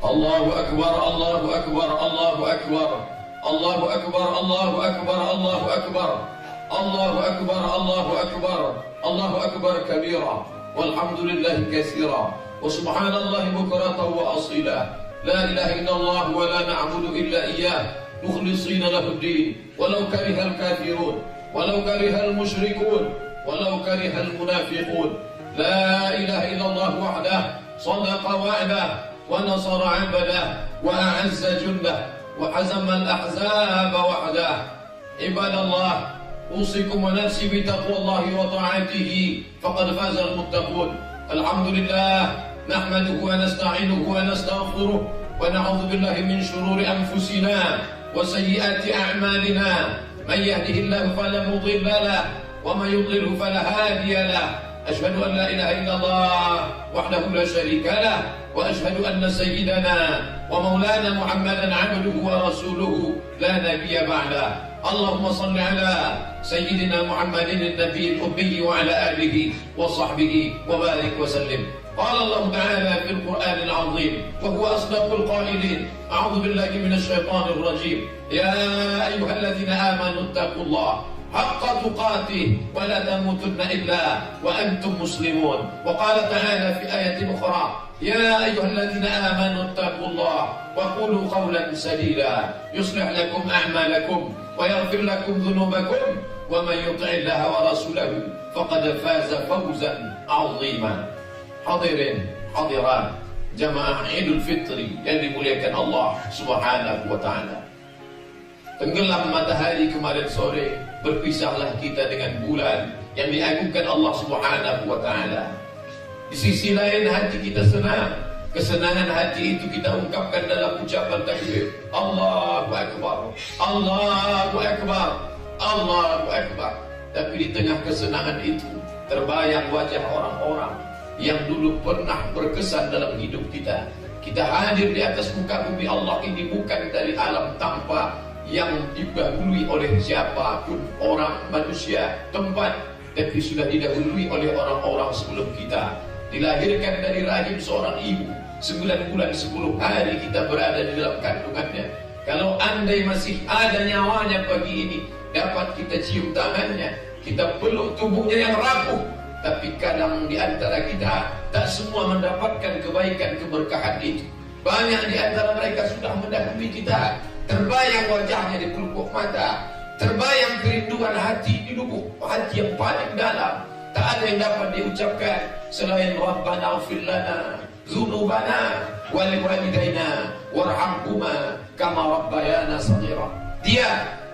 Allahu Akbar, Allahu Akbar, Allahu Akbar, Allahu Akbar, Allahu Akbar, Allahu Akbar, Allahu Akbar, Allahu Akbar, Allahu Akbar kabira, walhamdulillah katsira, wa subhanallahi bukratan wa asila. La ilaha illallah wa la na'budu illa iyyah, mukhlishina lahu ad-din, walau karihal kafirun, walau karihal musyrikun, walau karihal munafiqun. La ilaha illallah wahdah, sadaqa wa'dah, ونصر عبده وأعز جنده وحزم الأحزاب وحده. عباد الله، أوصيكم ونفسي بتقوى الله وطاعته فقد فاز المتقون. الحمد لله، نحمده ونستعينه ونستغفره ونعوذ بالله من شرور أنفسنا وسيئات أعمالنا. من يهده الله فلا مضل له ومن يضلله فلا هادي له. أشهد أن لا إله إلا الله وحده لا شريك له، وأشهد أن سيدنا ومولانا محمدا عبده ورسوله لا نبي بعده. اللهم صل على سيدنا محمد النبي الأمي وعلى آله وصحبه وبارك وسلم. قال الله تعالى في القرآن العظيم وهو أصدق القائلين: أعوذ بالله من الشيطان الرجيم. يا أيها الذين آمنوا اتقوا الله حق تقاته ولا تموتن إلا وأنتم مسلمون. وقال تعالى في آية أخرى: يا أيها الذين آمنوا اتقوا الله وقولوا قولا سديدا يصلح لكم أعمالكم ويغفر لكم ذنوبكم ومن يطع الله ورسوله فقد فاز فوزا عظيما. Hadirin hadirat jamaah Idul Fitri yang dimuliakan Allah Subhanahu wa taala. Tenggelam matahari kemarin sore, berpisahlah kita dengan bulan yang diagungkan Allah Subhanahu wa taala. Di sisi lain hati kita senang. Kesenangan hati itu kita ungkapkan dalam ucapan takbir. Allahu Akbar, Allahu Akbar, Allahu Akbar. Tapi di tengah kesenangan itu terbayang wajah orang-orang yang dulu pernah berkesan dalam hidup kita. Kita hadir di atas muka bumi Allah ini bukan dari alam tanpa yang didahului oleh siapapun, orang, manusia, tempat, tapi sudah didahului oleh orang-orang sebelum kita. Dilahirkan dari rahim seorang ibu, 9 bulan 10 hari kita berada di dalam kandungannya. Kalau andai masih ada nyawanya pagi ini, dapat kita cium tangannya, kita peluk tubuhnya yang rapuh. Tapi kadang di antara kita tak semua mendapatkan kebaikan keberkahan itu. Banyak di antara mereka sudah mendahului kita. Terbayang wajahnya di pelupuk mata, terbayang kerinduan hati di lubuk hati yang paling dalam. Tak ada yang dapat diucapkan selain Rabbana ighfir lana dzunubana wa liwalidayna warhamhuma kama rabbayana shaghira. Dia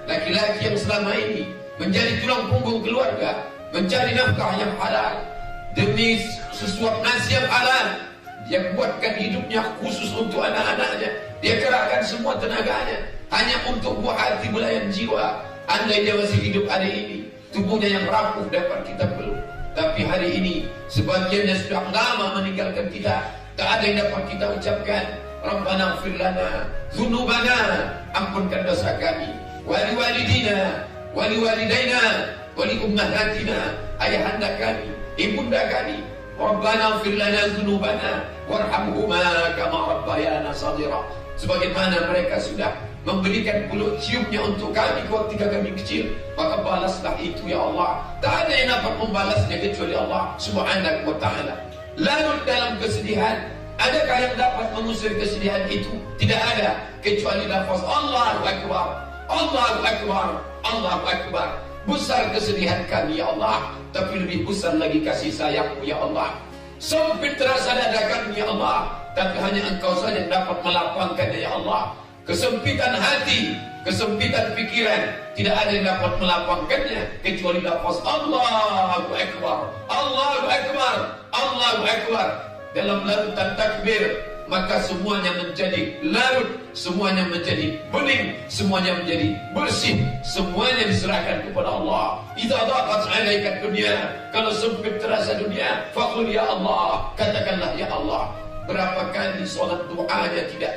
laki-laki yang selama ini menjadi tulang punggung keluarga, mencari nafkah yang halal demi sesuap nasi yang halal. Dia buatkan hidupnya khusus untuk anak-anaknya. Dia kerahkan semua tenaganya hanya untuk buah hati belayan jiwa. Andai dia masih hidup hari ini, tubuhnya yang rapuh dapat kita peluk. Tapi hari ini sebagiannya sudah lama meninggalkan kita. Tak ada yang dapat kita ucapkan Rabbana ighfir lana dzunubana, ampunkan dosa kami, wali walidina, wali walidaina, wali ummahatina, ayahanda kami, ibunda kami. Rabbana ighfir lana dzunubana warhamhuma kama rabbayana shaghira. Sebagaimana mereka sudah memberikan peluk ciumnya untuk kami ketika kami kecil, maka balaslah itu ya Allah. Tak ada yang dapat membalasnya kecuali Allah Subhanahu wa taala. Larut dalam kesedihan, adakah yang dapat mengusir kesedihan itu? Tidak ada, kecuali lafaz Allahu Akbar, Allahu Akbar, Allahu Akbar. Besar kesedihan kami ya Allah, tapi lebih besar lagi kasih sayangmu ya Allah. Sempit terasa dada kami ya Allah, tapi hanya Engkau saja yang dapat melapangkannya ya Allah. Kesempitan hati, kesempitan pikiran, tidak ada yang dapat melapangkannya kecuali lafaz Allahu Akbar, Allahu Akbar, Allahu Akbar. Dalam larutan takbir, maka semuanya menjadi larut, semuanya menjadi bening, semuanya menjadi bersih, semuanya diserahkan kepada Allah. Idza daqat 'alaika dunya, kalau sempit terasa dunia, faqul ya Allah, katakanlah ya Allah. Berapa kali salat doanya tidak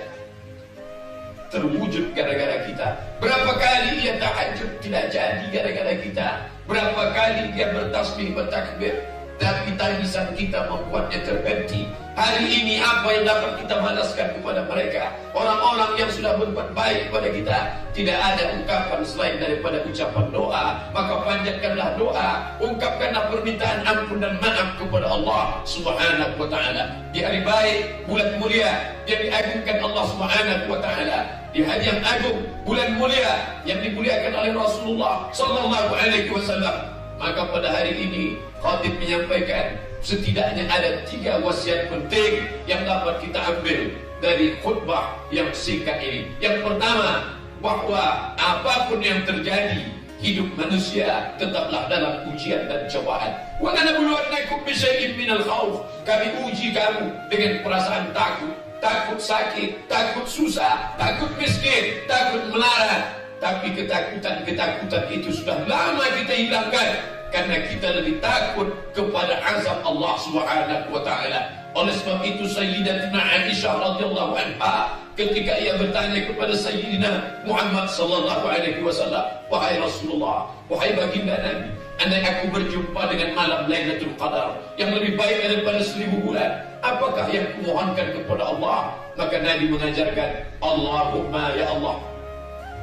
terwujud gara-gara kita? Berapa kali ia tahajud tidak jadi gara-gara kita? Berapa kali dia bertasbih, bertakbir, tapi tangisan kita membuatnya terhenti. Hari ini apa yang dapat kita balaskan kepada mereka? Orang-orang yang sudah berbuat baik kepada kita. Tidak ada ungkapan selain daripada ucapan doa. Maka panjatkanlah doa, ungkapkanlah permintaan ampun dan maaf kepada Allah Subhanahu wa ta'ala. Di hari baik, bulan mulia yang diagungkan Allah Subhanahu wa ta'ala, di hari yang agung, bulan mulia yang dimuliakan oleh Rasulullah sallallahu alaihi wasallam, maka pada hari ini khatib menyampaikan setidaknya ada 3 wasiat penting yang dapat kita ambil dari khutbah yang singkat ini. Yang pertama, bahwa apapun yang terjadi, hidup manusia tetaplah dalam ujian dan cobaan. Wa lanabluwannakum bisyai'in minal khauf. Kami uji kamu dengan perasaan takut, takut sakit, takut susah, takut miskin, takut melarat. Tapi ketakutan itu sudah lama kita hilangkan, karena kita lebih takut kepada azab Allah Subhanahu wa ta'ala. Oleh sebab itu Sayyidatina Aisyah radhiyallahu anha ketika ia bertanya kepada Sayyidina Muhammad sallallahu alaihi wasallam, wahai Rasulullah, wahai baginda Nabi, andai aku berjumpa dengan malam Lailatul Qadar yang lebih baik daripada 1000 bulan, apakah yang kumohonkan kepada Allah? Maka Nabi mengajarkan, Allahumma ya Allah,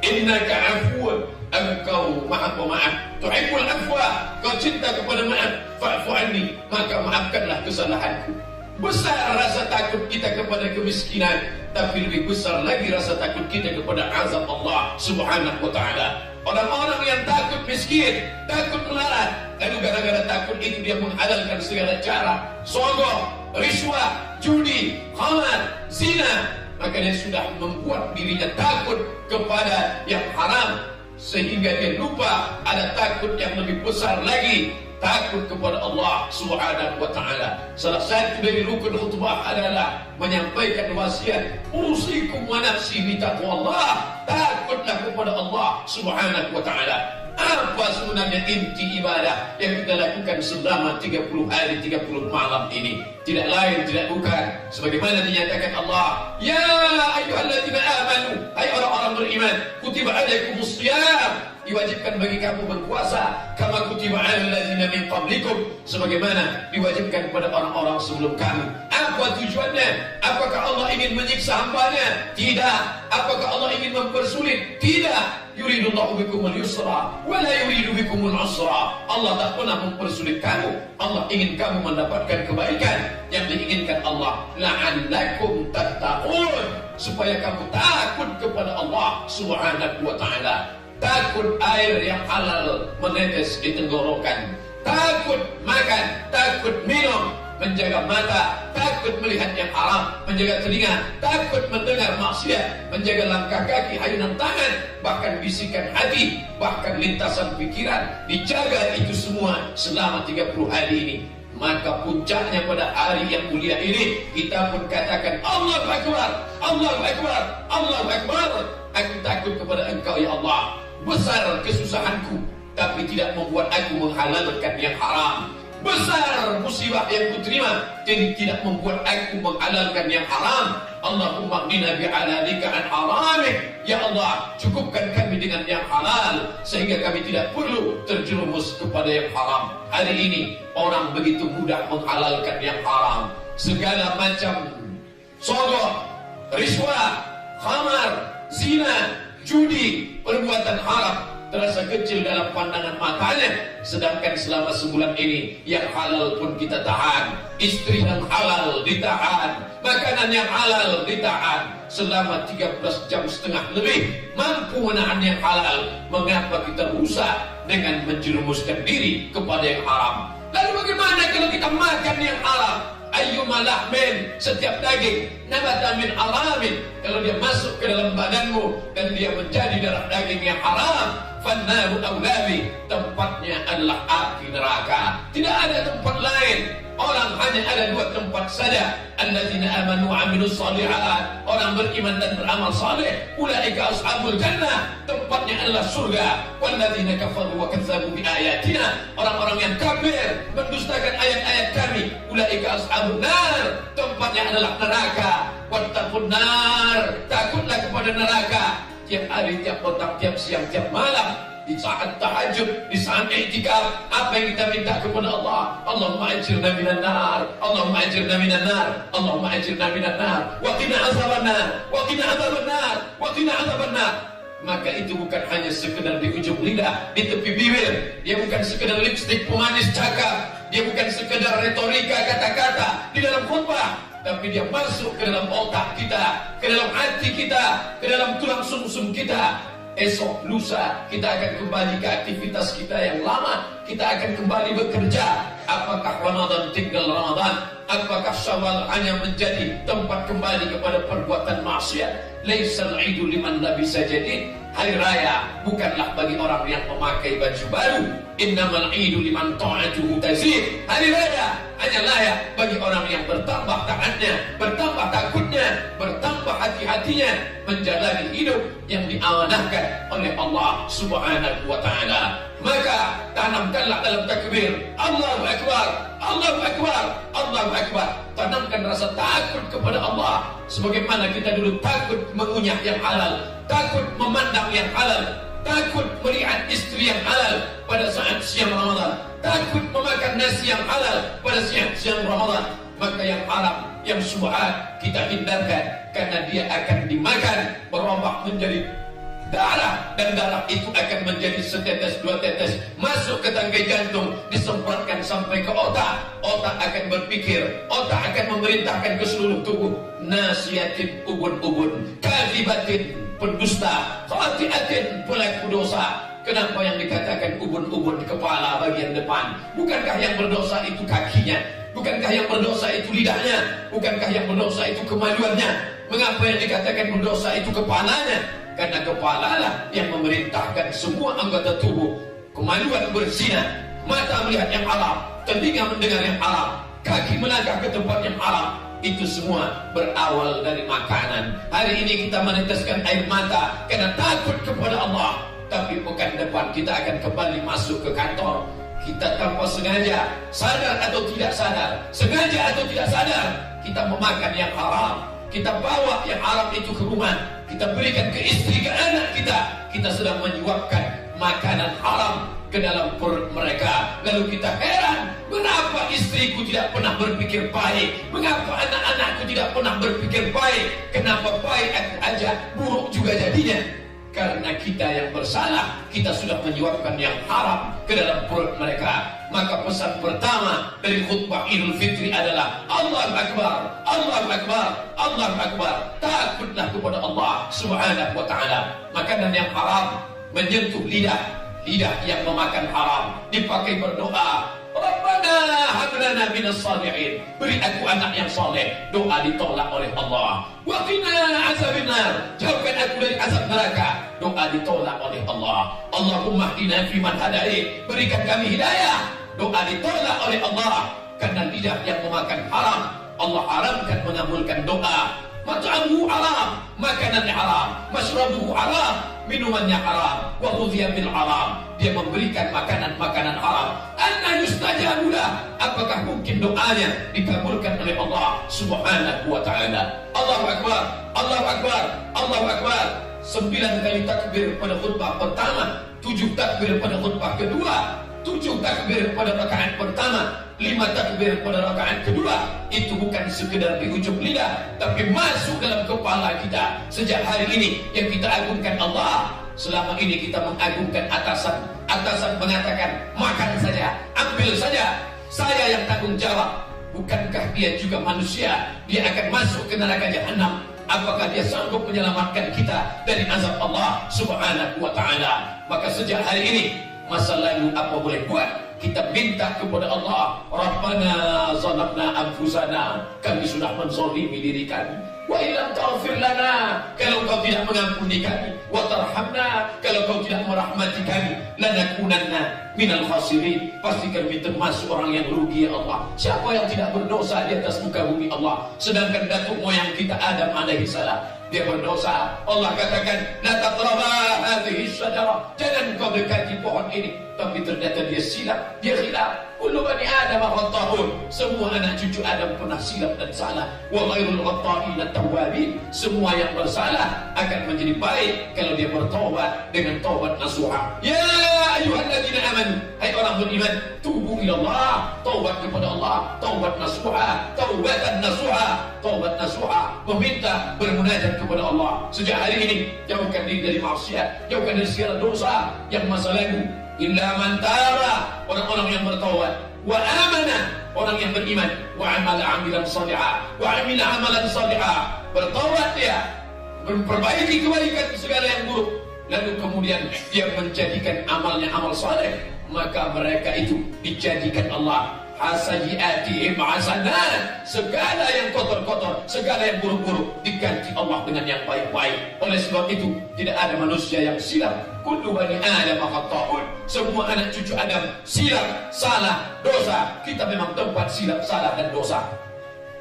innaka afuun, engkau maha pemaaf, tuhibbul afwa, kau cinta kepada maaf, fa'fu anni, maka maafkanlah kesalahanku. Besar rasa takut kita kepada kemiskinan, tapi lebih besar lagi rasa takut kita kepada azab Allah Subhanahu wa ta'ala. Orang-orang yang takut miskin, takut melarat, lalu gara-gara takut itu dia menghalalkan segala cara, sogok, riswah, judi, khamar, zina, maka dia sudah membuat dirinya takut kepada yang haram, sehingga dia lupa ada takut yang lebih besar lagi, takut kepada Allah Subhanahu wa ta'ala. Salah satu dari rukun khutbah adalah menyampaikan wasiat, usikum wa nafsi bi taqwallah, takutlah kepada Allah Subhanahu wa ta'ala. Apa sebenarnya inti ibadah yang kita lakukan selama 30 hari 30 malam ini? Tidak lain tidak bukan sebagaimana dinyatakan Allah, ya ayyuhalladzina amanu, hai orang-orang beriman, kutiba alaikumus shiyam, diwajibkan bagi kamu berpuasa, kama kutiba alal ladzina min qablikum, sebagaimana diwajibkan kepada orang-orang sebelum kamu. Apa tujuannya? Apakah Allah ingin menyiksa hambanya? Tidak. Apakah Allah ingin mempersulit? Tidak. Yuridullahu bikumul yusra wa la yuridu bikumul usra. Allah tak pernah mempersulit kamu. Allah ingin kamu mendapatkan kebaikan. Yang diinginkan Allah, la'allakum tattaqun, supaya kamu takut kepada Allah Subhanahu wa ta'ala. Takut air yang halal menetes di tenggorokan, takut makan, takut minum, menjaga mata, takut melihat yang haram, menjaga telinga, takut mendengar maksiat, menjaga langkah kaki, ayunan tangan, bahkan bisikan hati, bahkan lintasan pikiran, dijaga itu semua selama 30 hari ini. Maka puncaknya pada hari yang mulia ini, kita pun katakan, Allahu Akbar, Allahu Akbar, Allahu Akbar. Aku takut kepada Engkau ya Allah. Besar kesusahanku, tapi tidak membuat aku menghalalkan yang haram. Besar musibah yang kuterima, jadi tidak membuat aku menghalalkan yang haram. Allahumma qina bi'alalika an haramik. Ya Allah, cukupkan kami dengan yang halal, sehingga kami tidak perlu terjerumus kepada yang haram. Hari ini orang begitu mudah menghalalkan yang haram. Segala macam sogok, riswah, khamar, zina, judi, perbuatan haram terasa kecil dalam pandangan matanya, sedangkan selama sebulan ini yang halal pun kita tahan, istri yang halal ditahan, makanan yang halal ditahan selama 13,5 jam lebih, mampu menahan yang halal. Mengapa kita rusak dengan menjerumuskan diri kepada yang haram? Lalu bagaimana kalau kita makan yang haram? Ayyuma lahmin, setiap daging, nabata min haramin, kalau dia masuk ke dalam badanmu dan dia menjadi darah daging yang haram, fannaru awlabi, tempatnya adalah api neraka. Tidak ada tempat lain. Orang hanya ada 2 tempat saja. Alladzina amanu wa amilus shalihat, orang beriman dan beramal saleh, ulaika ashabul jannah, tempatnya adalah surga. Walladzina kafaru wa kadzdzabu bi ayatina, orang-orang yang kafir mendustakan ayat-ayat kami, ulaika ashabun nar, tempatnya adalah neraka. Wattaqun nar, takutlah kepada neraka. Tiap hari, tiap petang, tiap siang, tiap malam di saat tahajud, di saat i'tikaf, apa yang kita minta kepada Allah? Allahumma ajirna minan nar, Allahumma ajirna minan nar, Allahumma ajirna minan nar, wa qina azabannar, wa qina azabannar, wa qina azabannar. Maka itu bukan hanya sekedar di ujung lidah, di tepi bibir. Dia bukan sekedar lipstik pemanis cakap, dia bukan sekedar retorika kata-kata di dalam khutbah, tapi dia masuk ke dalam otak kita, ke dalam hati kita, ke dalam tulang sumsum kita. Esok lusa kita akan kembali ke aktivitas kita yang lama. Kita akan kembali bekerja. Apakah Ramadan tinggal Ramadan? Apakah Syawal hanya menjadi tempat kembali kepada perbuatan maksiat? Laisal idu liman labisa jadid. Hari raya bukanlah bagi orang yang memakai baju baru. Innamal idu liman ta'atuhu tazid. Hari raya hanya layak bagi orang yang bertambah taatnya, bertambah takutnya, bertambah hati-hatinya menjalani hidup yang diamanahkan oleh Allah Subhanahu wa ta'ala. Maka tanamkanlah dalam takbir Allahu Akbar, Allahu Akbar, Allahu Akbar. Tanamkan rasa takut kepada Allah, sebagaimana kita dulu takut mengunyah yang halal, takut memandang yang halal, takut melihat istri yang halal pada saat siang Ramadan, takut memakan nasi yang halal pada siang Ramadan. Maka yang haram, yang syubhat kita hindarkan, karena dia akan dimakan, berubah menjadi darah, dan darah itu akan menjadi setetes dua tetes masuk ke tangkai jantung, disemprotkan sampai ke otak. Otak akan berpikir, otak akan memerintahkan ke seluruh tubuh. Nasiyatin ubun-ubun, kadzibatin pendusta, khati'atin pelaku dosa. Kenapa yang dikatakan ubun-ubun kepala bagian depan? Bukankah yang berdosa itu kakinya? Bukankah yang berdosa itu lidahnya? Bukankah yang berdosa itu kemaluannya? Mengapa yang dikatakan berdosa itu kepalanya? Karena kepala lah yang memerintahkan semua anggota tubuh. Kemaluan berzina, mata melihat yang haram, telinga mendengar yang haram, kaki melangkah ke tempat yang haram. Itu semua berawal dari makanan. Hari ini kita meneteskan air mata karena takut kepada Allah. Tapi pekan depan kita akan kembali masuk ke kantor. Kita tanpa sengaja, sadar atau tidak sadar, sengaja atau tidak sadar, kita memakan yang haram. Kita bawa yang haram itu ke rumah, kita berikan ke istri, ke anak kita. Kita sedang menyuapkan makanan haram ke dalam perut mereka. Lalu kita heran, mengapa istriku tidak pernah berpikir baik? Mengapa anak-anakku tidak pernah berpikir baik? Kenapa baik aku aja, buruk juga jadinya? Karena kita yang bersalah, kita sudah menyuapkan yang haram ke dalam perut mereka. Maka pesan pertama dari khutbah Idul Fitri adalah Allahu Akbar, Allahu Akbar, Allahu Akbar. Takutlah kepada Allah Subhanahu wa ta'ala. Makanan yang haram menyentuh lidah, lidah yang memakan haram dipakai berdoa, Rabbana hab lana minas salihin. Beri aku anak yang saleh. Doa ditolak oleh Allah. Wa qina azabannar. Jauhkan aku dari azab neraka. Doa ditolak oleh Allah. Allahumma hdina fiman hadait. Berikan kami hidayah. Doa ditolak oleh Allah. Karena lidah yang memakan haram, Allah haramkan mengabulkan doa. Mat'amuhu haram, makanannya haram, masyrabuhu haram, minumannya haram, wa ghudhiya bil haram. Dia memberikan makanan-makanan haram. Anna yustajabu lah. Apakah mungkin doanya dikabulkan oleh Allah Subhanahu wa ta'ala? Allahu Akbar, Allahu Akbar, Allahu Akbar. 9 kali takbir pada khutbah pertama, 7 takbir pada khutbah kedua, 7 takbir pada rakaat pertama, 5 takbir pada rakaat kedua. Itu bukan sekedar di ujung lidah, tapi masuk dalam kepala kita. Sejak hari ini yang kita agungkan Allah. Selama ini kita mengagungkan atasan. Atasan mengatakan, makan saja, ambil saja, saya yang tanggung jawab. Bukankah dia juga manusia? Dia akan masuk ke neraka jahanam. Apakah dia sanggup menyelamatkan kita dari azab Allah Subhanahu wa ta'ala? Maka sejak hari ini, masa lalu apa boleh buat, kita minta kepada Allah, Rabbana zalamna anfusana, kami sudah menzalimi diri kami. Wa illam taghfir lana, kalau kau tidak mengampuni kami, wa tarhamna, kalau kau tidak merahmati kami, lanakunanna minal khasirin, pasti kami termasuk orang yang rugi ya Allah. Siapa yang tidak berdosa di atas muka bumi Allah? Sedangkan datuk moyang kita Adam alaihi salam, dia berdosa. Allah katakan, la taqraba hadhihi syajarah, jangan kau dekati pohon ini. Tapi ternyata dia silap, dia khilaf. Kullu bani Adam khata'un. Semua anak cucu Adam pernah silap dan salah. Wa ghairul khata'in at-tawwabin. Semua yang bersalah akan menjadi baik kalau dia bertaubat dengan taubat nasuha. Ya ayyuhalladzina amanu, hai orang beriman, tubu ila Allah, taubat kepada Allah, taubat nasuha, taubatan nasuha, taubat nasuha, meminta bermunajat kepada Allah. Sejak hari ini jauhkan diri dari maksiat, jauhkan dari segala dosa yang masa lalu. Illa man taba, orang-orang yang bertaubat, wa amana, orang yang beriman, wa amala amilan salihah, wa amila amalan salihah, bertaubat dia, memperbaiki kebaikan segala yang buruk, lalu kemudian dia menjadikan amalnya amal saleh, maka mereka itu dijadikan Allah hasayiatihim hasanat, segala yang kotor-kotor, segala yang buruk-buruk diganti Allah dengan yang baik-baik. Oleh sebab itu tidak ada manusia yang silap. Kullu bani Adam khata'un. Semua anak cucu Adam silap, salah, dosa. Kita memang tempat silap, salah dan dosa.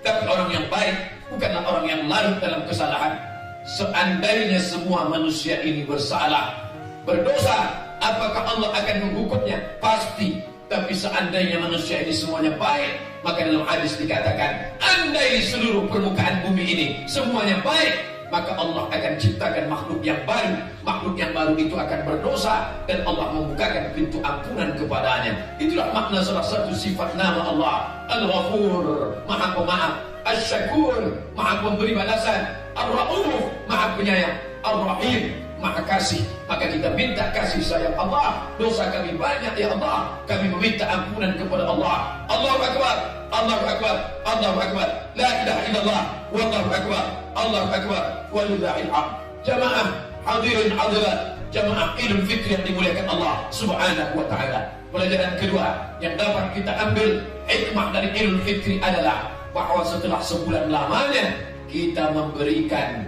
Tapi orang yang baik bukanlah orang yang larut dalam kesalahan. Seandainya semua manusia ini bersalah, berdosa, apakah Allah akan menghukumnya? Pasti. Tapi seandainya manusia ini semuanya baik, maka dalam hadis dikatakan, andai seluruh permukaan bumi ini semuanya baik, maka Allah akan ciptakan makhluk yang baru. Makhluk yang baru itu akan berdosa dan Allah membukakan pintu ampunan kepadanya. Itulah makna salah satu sifat nama Allah, Al-Ghafur, Maha Pemaaf, Asy-Syakur, Maha Pemberi balasan, Ar-Rauf, Maha Penyayang, Ar-Rahim, Maha Kasih. Maka kita minta kasih sayang Allah. Dosa kami banyak ya Allah, kami meminta ampunan kepada Allah. Allahu Akbar, Allahu Akbar, Allahu Akbar, la ilaha illallah, wallahu akbar, Allahu Akbar, walillahil hamd. Jamaah hadirin hadirat, jamaah Idul Fitri yang dimuliakan Allah Subhanahu wa taala. Pelajaran kedua yang dapat kita ambil hikmah dari Idul Fitri adalah bahwa setelah sebulan lamanya kita memberikan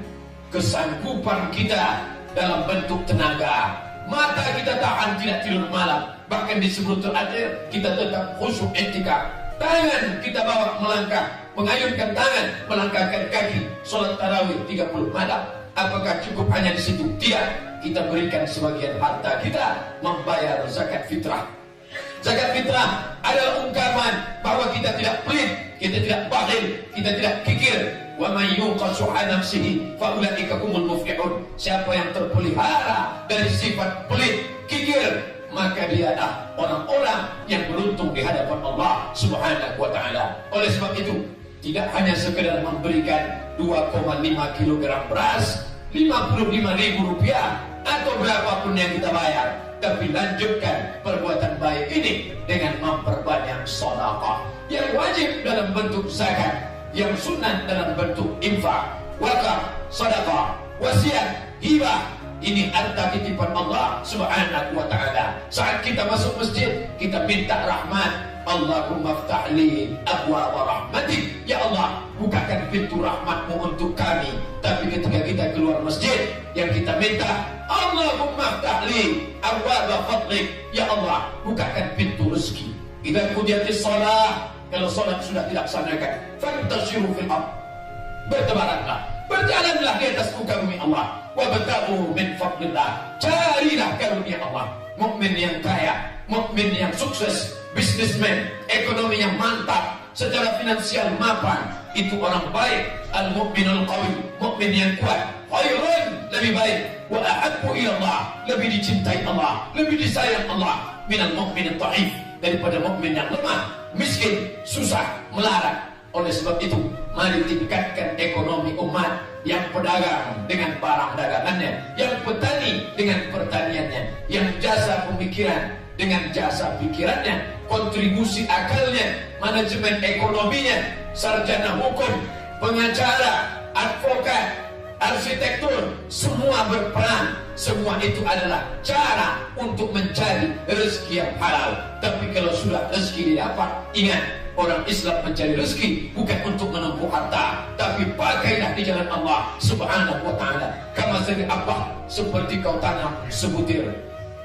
kesanggupan kita dalam bentuk tenaga. Mata kita tahan tidak tidur malam, bahkan disebut terakhir kita tetap khusyuk etika. Tangan kita bawa melangkah, mengayunkan tangan, melangkahkan kaki, sholat tarawih 30 malam. Apakah cukup hanya di situ? Tidak. Kita berikan sebagian harta kita membayar zakat fitrah. Zakat fitrah adalah ungkapan bahwa kita tidak pelit, kita tidak bakhil, kita tidak kikir. Wa may yuqa shuhha nafsihi fa ulaika humul muflihun. Siapa yang terpelihara dari sifat pelit, kikir, maka dia adalah orang-orang yang beruntung di hadapan Allah Subhanahu wa taala. Oleh sebab itu, tidak hanya sekedar memberikan 2,5 kg beras, 55.000 rupiah atau berapapun yang kita bayar, tapi lanjutkan perbuatan baik ini dengan memperbanyak sedekah yang wajib dalam bentuk zakat, yang sunnah dalam bentuk infak, wakaf, sedekah, wasiat, hibah. Ini harta titipan Allah Subhanahu wa taala. Saat kita masuk masjid, kita minta rahmat. Allahumma ftahli abwaaba rahmatik. Ya Allah, bukakan pintu rahmatmu untuk kami. Tapi ketika kita keluar masjid, yang kita minta, Allahumma ftahli abwaaba fadlik. Ya Allah, bukakan pintu rezeki. Idza qudiyatis shalah, kalau salat sudah dilaksanakan, fantashiru fil ardh, bertebaranlah, berjalanlah di atas muka bumi Allah. Wabtaghu min fadlillah, carilah karunia Allah. Mukmin yang kaya, mukmin yang sukses, bisnismen, ekonomi yang mantap, secara finansial mapan, itu orang baik. Al-mu'minul qawi, mukmin yang kuat, khairun, lebih baik, wa ahabbu ila Allah, lebih dicintai Allah, lebih disayang Allah, minal mu'minit dhaif, daripada mukmin yang lemah, miskin, susah, melarat. Oleh sebab itu, mari tingkatkan ekonomi umat, yang pedagang dengan barang dagangannya, yang petani dengan pertaniannya, yang jasa pemikiran dengan jasa pikirannya, kontribusi akalnya, manajemen ekonominya, sarjana hukum, pengacara, advokat, arsitektur, semua berperan. Semua itu adalah cara untuk mencari rezeki yang halal. Tapi kalau sudah rezeki didapat, ingat, orang Islam mencari rezeki bukan untuk menempuh harta, tapi pakailah di jalan Allah Subhanahu wa taala. Kama sari apa, seperti kau tanam sebutir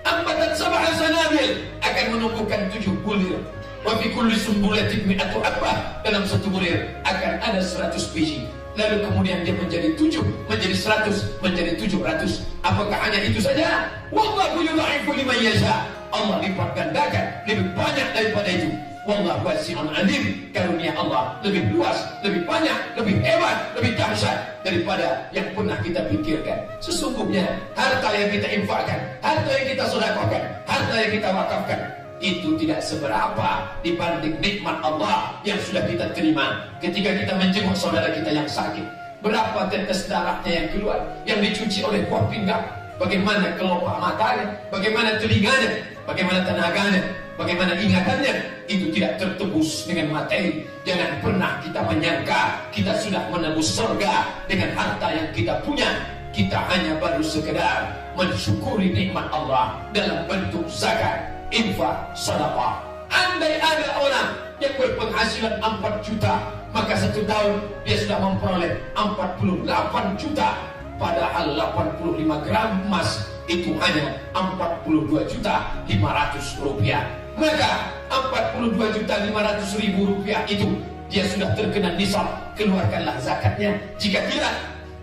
ambatan sab'a sanabil, akan menumbuhkan 7 bulir. Wa fi kulli sumbulatin mi'atu habbah, dalam satu bulir akan ada 100 biji. Lalu kemudian dia menjadi 7, menjadi 100, menjadi 700. Apakah hanya itu saja? Wallahu yudha'ifu liman yasha. Allah lipat gandakan lebih banyak daripada itu. Wallahu wasi'un alim. Karunia Allah lebih luas, lebih banyak, lebih hebat, lebih dahsyat daripada yang pernah kita pikirkan. Sesungguhnya harta yang kita infakkan, harta yang kita sedekahkan, harta yang kita wakafkan, itu tidak seberapa dibanding nikmat Allah yang sudah kita terima ketika kita menjenguk saudara kita yang sakit. Berapa tetes darahnya yang keluar, yang dicuci oleh buah pinggang, bagaimana kelopak matanya, bagaimana telinganya, bagaimana tenaganya, bagaimana ingatannya, itu tidak tertebus dengan materi. Jangan pernah kita menyangka kita sudah menebus surga dengan harta yang kita punya. Kita hanya baru sekedar mensyukuri nikmat Allah dalam bentuk zakat, infak, sedekah. Andai ada orang yang berpenghasilan 4 juta, maka 1 tahun dia sudah memperoleh 48 juta. Padahal 85 gram emas itu hanya 42.500.000 rupiah. Maka 42.500.000 rupiah itu dia sudah terkena nisab. Keluarkanlah zakatnya. Jika tidak,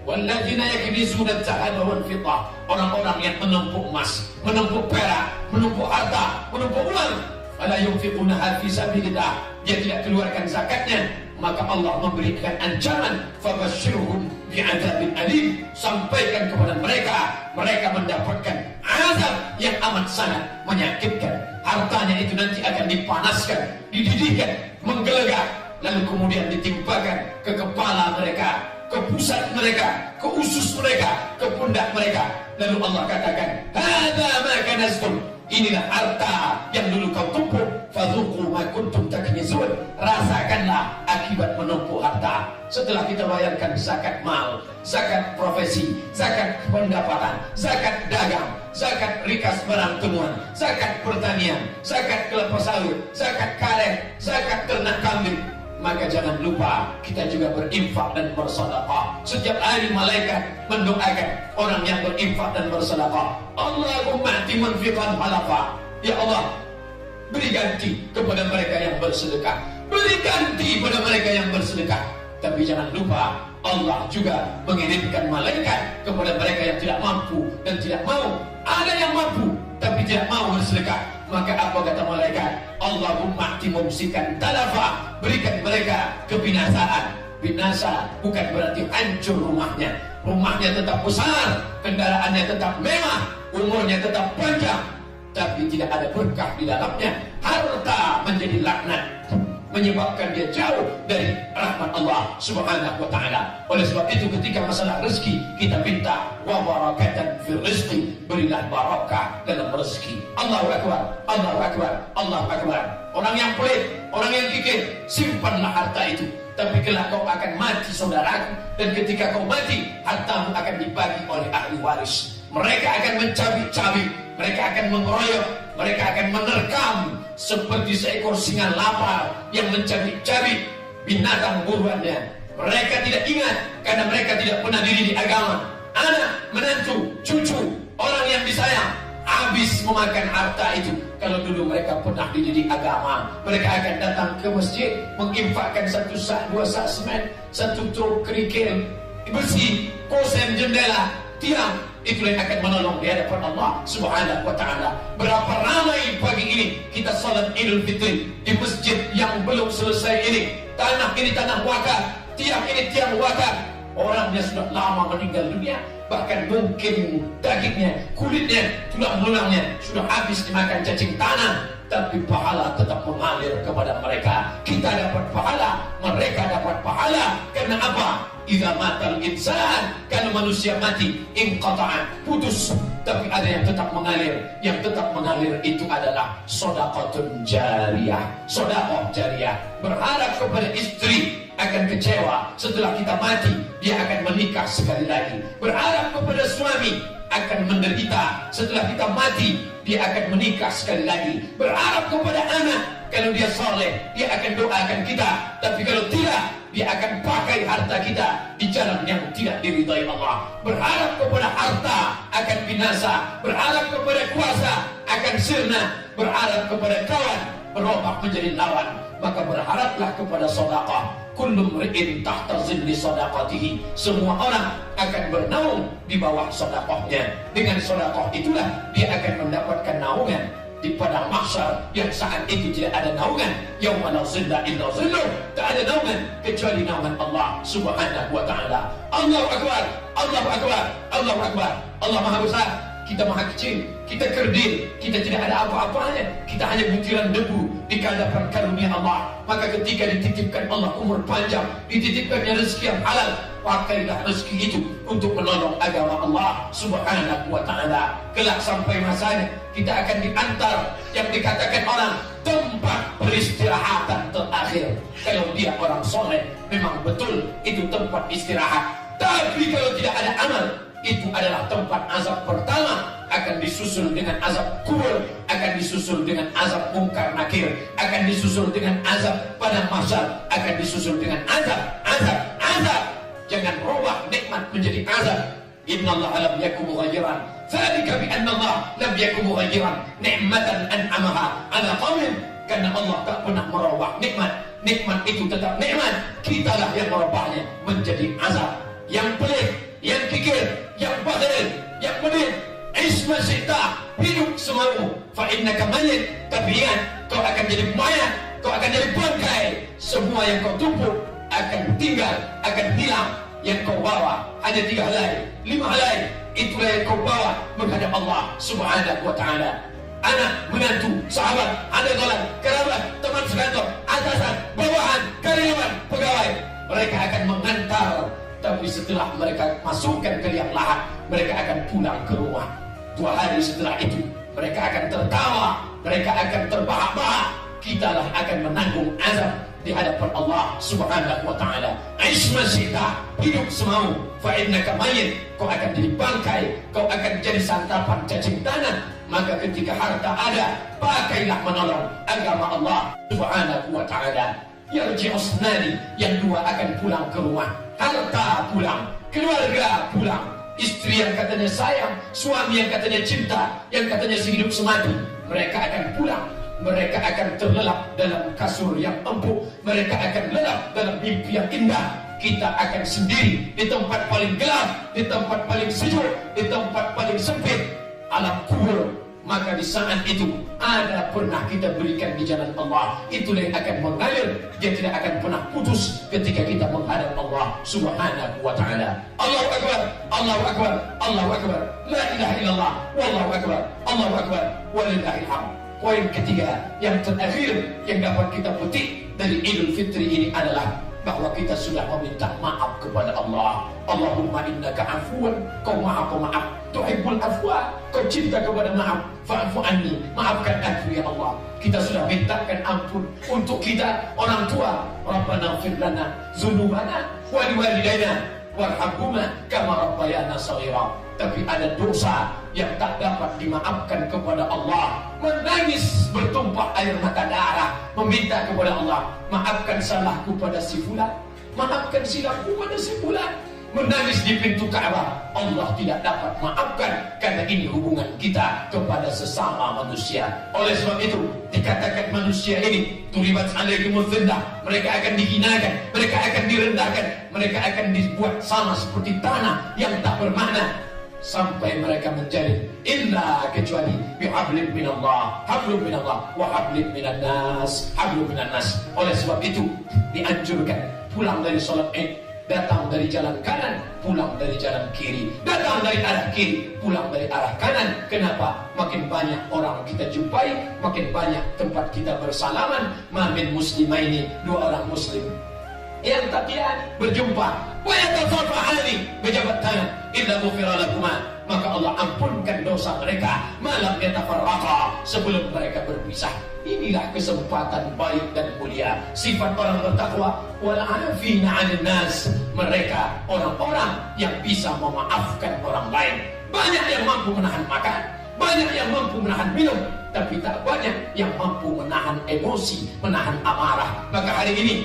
walladzina yaknizuna adh-dhahaba wal fiddah, orang-orang yang menumpuk emas, menumpuk perak, menumpuk harta, menumpuk uang, fala yunfiqunaha fi sabilillah, dia tidak keluarkan zakatnya, maka Allah memberikan ancaman, fabashshirhum bi'adzabin alim, sampaikan kepada mereka, mereka mendapatkan azab yang amat sangat menyakitkan. Hartanya itu nanti akan dipanaskan, dididihkan, menggelegak, lalu kemudian ditimpakan ke kepala mereka, ke pusat mereka, ke usus mereka, ke pundak mereka. Lalu Allah katakan, hadza ma kanaztum, inilah harta yang dulu kau tumpuk, fadzuqu ma kuntum taknizun, rasakanlah akibat menumpuk harta. Setelah kita bayarkan zakat mal, zakat profesi, zakat pendapatan, zakat dagang, zakat rikas barang temuan, zakat pertanian, zakat kelapa sawit, zakat karet, zakat ternak kambing, maka jangan lupa kita juga berinfak dan bersedekah. Setiap hari malaikat mendoakan orang yang berinfak dan bersedekah. Allahumma ati munfiqan halafa, ya Allah, beri ganti kepada mereka yang bersedekah, beri ganti kepada mereka yang bersedekah. Tapi jangan lupa Allah juga mengirimkan malaikat kepada mereka yang tidak mampu dan tidak mau. Ada yang mampu tapi tidak mau bersedekah, maka apa kata malaikat? Allahumma ati mumsikan talafa, berikan mereka kebinasaan. Binasa bukan berarti hancur rumahnya. Rumahnya tetap besar, kendaraannya tetap mewah, umurnya tetap panjang, tapi tidak ada berkah di dalamnya. Harta menjadi laknat, menyebabkan dia jauh dari rahmat Allah Subhanahu wa ta'ala. Oleh sebab itu ketika masalah rezeki, kita minta wa barakatan fil rizqi, berilah barakah dalam rezeki. Allahu akbar, Allahu akbar, Allahu akbar. Orang yang pelit, orang yang kikir, simpanlah harta itu. Tapi kelak kau akan mati saudaraku, dan ketika kau mati, hartamu akan dibagi oleh ahli waris. Mereka akan mencabik-cabik, mereka akan mengeroyok, mereka akan menerkam seperti seekor singa lapar yang mencabik-cabik binatang buruannya. Mereka tidak ingat karena mereka tidak pernah dididik agama. Anak, menantu, cucu, orang yang disayang habis memakan harta itu. Kalau dulu mereka pernah dididik agama, mereka akan datang ke masjid, menginfakkan 1 sak, 2 sak semen, 1 truk kerikil besi, kosen, jendela, tiang. Itulah yang akan menolong di hadapan Allah Subhanahu wa ta'ala. Berapa ramai pagi ini kita salat Idul Fitri di masjid yang belum selesai ini. Tanah ini tanah wakaf, tiang ini tiang wakaf. Orangnya sudah lama meninggal dunia, bahkan mungkin dagingnya, kulitnya, tulang belulangnya sudah habis dimakan cacing tanah, tapi pahala tetap mengalir kepada mereka. Kita dapat pahala, mereka dapat pahala. Karena apa? Idza matal insan, kalau manusia mati, inqata'a, putus. Tapi ada yang tetap mengalir. Yang tetap mengalir itu adalah shadaqatun jariyah, sedekah jariyah. Berharap kepada istri akan kecewa setelah kita mati, dia akan menikah sekali lagi. Berharap kepada suami akan menderita setelah kita mati, dia akan menikah sekali lagi. Berharap kepada anak, kalau dia soleh, dia akan doakan kita. Tapi kalau tidak, dia akan pakai harta kita di jalan yang tidak diridhai Allah. Berharap kepada harta akan binasa, berharap kepada kuasa akan sirna, berharap kepada kawan berubah menjadi lawan. Maka berharaplah kepada sedekah. Kullu mri'in tahta zilli sadaqatihi, semua orang akan bernaung di bawah sedekahnya. Dengan sedekah itulah dia akan mendapatkan naungan di padang mahsyar yang saat itu tidak ada naungan. Yauma la zilla illa zilluh, tak ada naungan kecuali naungan Allah Subhanahu wa taala. Allahu akbar, Allahu akbar, Allahu akbar. Allah Maha Besar, kita maha kecil, kita kerdil, kita tidak ada apa-apanya, kita hanya butiran debu di hadapan karunia Allah. Maka ketika dititipkan Allah umur panjang, dititipkannya rezeki yang halal, pakailah rezeki itu untuk menolong agama Allah Subhanahu wa taala. Kelak sampai masanya kita akan diantar yang dikatakan orang tempat peristirahatan terakhir. Kalau dia orang soleh, memang betul itu tempat istirahat. Tapi kalau tidak ada amal, itu adalah tempat azab pertama, akan disusul dengan azab kubur, akan disusul dengan azab mungkar nakir, akan disusul dengan azab padang mahsyar, akan disusul dengan azab. Jangan rubah nikmat menjadi azab. Innallaha lam yakum mughayyiran, dzalika bi anna Allah lam yakum mughayyiran ni'matan an'amaha 'ala qaumin. Karena Allah tak pernah merubah nikmat, nikmat itu tetap nikmat, kitalah yang merubahnya menjadi azab. Yang pelik, yang kikir, yang bakhil, yang menit, isma sita, hidup semau, fa innaka mayyit. Tapi ingat, kau akan jadi mayat, kau akan jadi bangkai. Semua yang kau tumpuk akan tinggal, akan hilang. Yang kau bawa hanya 3 helai, 5 helai, itulah yang kau bawa menghadap Allah Subhanahu wa taala. Anak, menantu, sahabat, anak dolan, kerabat, teman sekantor, atasan, bawahan, karyawan, pegawai, mereka akan mengantar. Tapi setelah mereka masukkan ke liang lahat, mereka akan pulang ke rumah. 2 hari setelah itu, mereka akan tertawa, mereka akan terbahak-bahak. Kitalah akan menanggung azab di hadapan Allah Subhanahu wa taala. Isma sita, hidup semau, fa innaka mayyit. Kau akan jadi bangkai, kau akan jadi santapan cacing tanah. Maka ketika harta ada, pakailah menolong agama Allah Subhanahu wa taala. Yarji'us nani, yang 2 akan pulang ke rumah. Harta pulang, keluarga pulang, istri yang katanya sayang, suami yang katanya cinta, yang katanya sehidup semati, mereka akan pulang. Mereka akan terlelap dalam kasur yang empuk, mereka akan lelap dalam mimpi yang indah. Kita akan sendiri di tempat paling gelap, di tempat paling sejuk, di tempat paling sempit, alam kubur. Maka di saat itu ada pernah kita berikan di jalan Allah, itulah yang akan mengalir, dia tidak akan pernah putus ketika kita menghadap Allah Subhanahu wa taala. Allahu akbar, Allahu akbar, Allahu akbar, la ilaha illallah, wallahu akbar, Allahu akbar, walillahil hamd. Poin ketiga yang terakhir yang dapat kita petik dari Idul Fitri ini adalah bahwa kita sudah meminta maaf kepada Allah. Allahumma innaka afuwan, kau maha pemaaf, tuhibbul afwa, kau cinta kepada maaf, fa'fu anni, maafkan aku ya Allah. Kita sudah mintakan ampun untuk kita orang tua. Rabbana ighfir lana dzunubana wa liwalidayna warhamhuma kama rabbayana shaghira. Tapi ada dosa yang tak dapat dimaafkan kepada Allah. Menangis bertumpah air mata darah, meminta kepada Allah, maafkan salahku pada si fulan, maafkan silapku pada si fulan. Menangis di pintu Ka'bah, Allah tidak dapat maafkan karena ini hubungan kita kepada sesama manusia. Oleh sebab itu dikatakan manusia ini tulibat alaikumul dhillah, mereka akan dihinakan, mereka akan direndahkan, mereka akan dibuat sama seperti tanah yang tak bermakna, sampai mereka menjadi illa kecuali bihablin minallah, hablum minallah wa hablin minannas, hablum minannas. Oleh sebab itu dianjurkan pulang dari sholat Id, datang dari jalan kanan, pulang dari jalan kiri, datang dari arah kiri, pulang dari arah kanan. Kenapa? Makin banyak orang kita jumpai, makin banyak tempat kita bersalaman. Mamin muslimaini, 2 orang muslim yang takian berjumpa, wa yatafaqahani, berjabat tangan, illa ghufira lakuma, maka Allah ampunkan dosa mereka malam yatafarraqa, sebelum mereka berpisah. Inilah kesempatan baik dan mulia sifat orang bertakwa. Wal 'afina 'anil nas, mereka orang-orang yang bisa memaafkan orang lain. Banyak yang mampu menahan makan, banyak yang mampu menahan minum, tapi tak banyak yang mampu menahan emosi, menahan amarah. Maka hari ini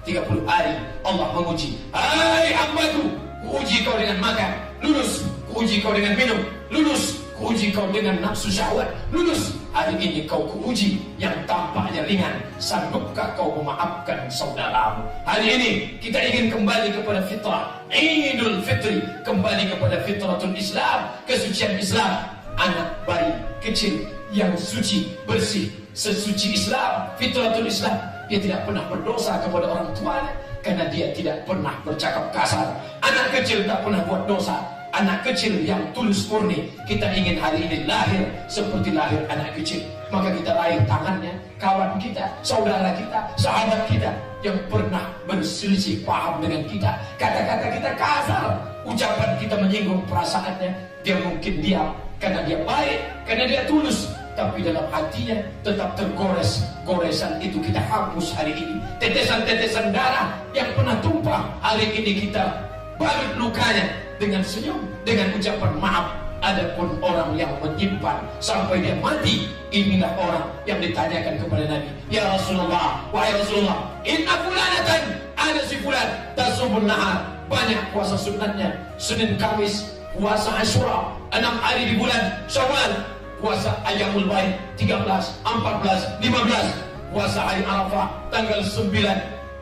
30 hari Allah menguji, hai hambaku, kuuji kau dengan makan, lulus. Kuuji kau dengan minum, lulus. Kuuji kau dengan nafsu syahwat, lulus. Hari ini kau kuuji yang tampaknya ringan, sanggupkah kau memaafkan saudaramu? Hari ini kita ingin kembali kepada fitrah Idul Fitri, kembali kepada fitratul Islam, kesucian Islam. anak bayi kecil yang suci, bersih, sesuci Islam, fitratul Islam. Dia tidak pernah berdosa kepada orang tuanya karena dia tidak pernah bercakap kasar. Anak kecil tak pernah buat dosa. Anak kecil yang tulus murni. Kita ingin hari ini lahir seperti lahir anak kecil. Maka kita raih tangannya, kawan kita, saudara kita, sahabat kita yang pernah berselisih paham dengan kita. Kata-kata kita kasar, ucapan kita menyinggung perasaannya. Dia mungkin diam karena dia baik, karena dia tulus, tapi dalam hatinya tetap tergores. Goresan itu kita hapus hari ini. Tetesan-tetesan darah yang pernah tumpah, hari ini kita balut lukanya dengan senyum, dengan ucapan maaf. Adapun orang yang menyimpan sampai dia mati, inilah orang yang ditanyakan kepada Nabi, ya Rasulullah, wahai Rasulullah, inna fulanatan, ada si fulan tasubun nahar, banyak puasa sunatnya, Senin Kamis, puasa Asyura, 6 hari di bulan Syawal, puasa Ayyamul Baid 13, 14, 15, puasa hari Arafah tanggal 9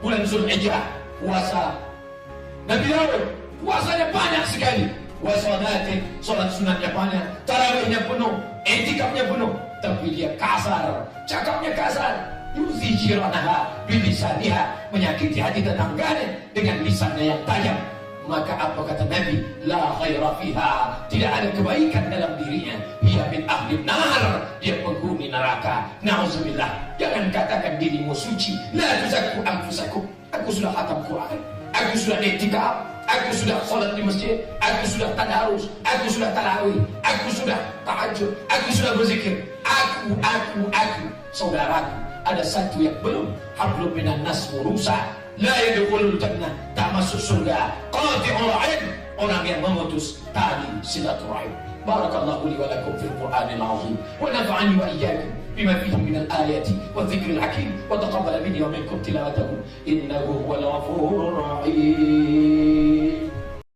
bulan Zulhijjah, puasa Nabi Daud, puasanya banyak sekali. Wasolatin, sholat sunatnya banyak, tarawihnya penuh, etikafnya penuh, tapi dia kasar, cakapnya kasar. Yuzi jiranaha bilisaniha, menyakiti hati tetangganya dengan lisannya yang tajam. Maka apa kata Nabi? La khaira fiha, tidak ada kebaikan dalam dirinya. Ia min ahli nar, dia penghuni neraka. Nauzubillah. Jangan katakan dirimu suci. La tuzakku anfusakum. Aku sudah khatam Quran, aku sudah etikaf, aku sudah sholat di masjid, aku sudah tadarus, aku sudah tarawih, aku sudah tahajud, aku sudah berzikir. Aku. Saudaraku, ada satu yang belum. Hablum minan nas murusa, la yadkhulul jannah, tak masuk surga. Qati'ul rahim, orang yang memutus tali silaturahim. Barakallahu li wa lakum fil Qur'anil azim wa nafa'ani wa iyyakum bima fihi minal ayati wa dzikril hakim wa taqabbal minni wa minkum tilawatahu innahu huwal ghafurur rahim.